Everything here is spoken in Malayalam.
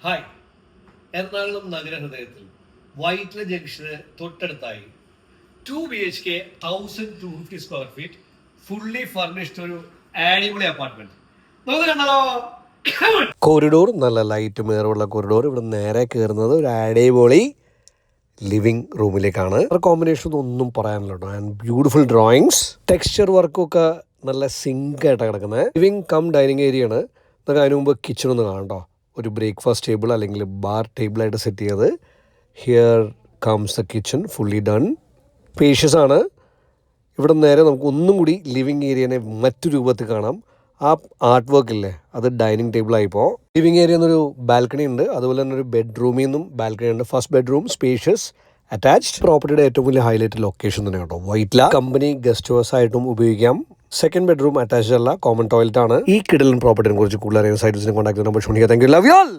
ഹായ്, എറണാകുളം നഗരഹൃദയത്തിൽ വൈറ്റില ജംഗ്ഷന് തൊട്ടടുത്തായി 2 BHK 1250 square feet fully furnished ഒരു അടിപൊളി അപ്പാർട്ട്മെന്റ്. നമുക്ക് കണ്ടാലോ? കോറിഡോർ നല്ല ലൈറ്റ് മേറുള്ള കോറിഡോർ. ഇവിടെ നേരെ കയറുന്നത് ഒരു അടിപൊളി ലിവിങ് റൂമിലേക്കാണ്. കോമ്പിനേഷൻ ഒന്നും പറയാനില്ല കേട്ടോ. ആൻഡ് ബ്യൂട്ടിഫുൾ ഡ്രോയിങ്സ്, ടെക്സ്ചർ വർക്കും ഒക്കെ നല്ല സിങ്ക് ആയിട്ടാണ് കിടക്കുന്നത്. ലിവിങ് കം ഡൈനിങ് ഏരിയ ആണ്. നമുക്ക് അതിന് മുമ്പ് കിച്ചൺ ഒന്ന് കാണട്ടോ. ഒരു ബ്രേക്ക്ഫാസ്റ്റ് ടേബിൾ അല്ലെങ്കിൽ ബാർ ടേബിളായിട്ട് സെറ്റ് ചെയ്തത്. Here comes the kitchen fully done. Spacious ആണ്. ഇവിടെ നേരെ നമുക്ക് ഒന്നും കൂടി ലിവിങ് ഏരിയനെ മറ്റു രൂപത്തിൽ കാണാം. ആ ആർട്ട് വർക്ക് ഇല്ലേ, അത് ഡൈനിങ് ടേബിളായിപ്പോൾ. ലിവിങ് ഏരിയ എന്നൊരു ബാൽക്കണി ഉണ്ട്. അതുപോലെ തന്നെ ഒരു ബെഡ്റൂമിൽ നിന്നും ബാൽക്കണി ഉണ്ട്. First bedroom spacious attached. പ്രോപ്പർട്ടിയുടെ ഏറ്റവും വലിയ ഹൈലൈറ്റ് ലൊക്കേഷൻ തന്നെ കേട്ടോ. വൈറ്റ്ല കമ്പനി ഗസ്റ്റ് ഹൗസ് ആയിട്ടും ഉപയോഗിക്കാം. സെക്കൻഡ് ബെഡ്റൂം അറ്റാച്ച്ഡ് അല്ല, കോമൺ ടോയ്ലറ്റ് ആണ്. ഈ കിടലൻ പ്രോപ്പർട്ടിനെ കുറിച്ച് കൂടുതൽ അറിയാൻ സൈറ്റ്സിനെ കോൺടാക്ട് ചെയ്യാൻ. Thank you, love you all.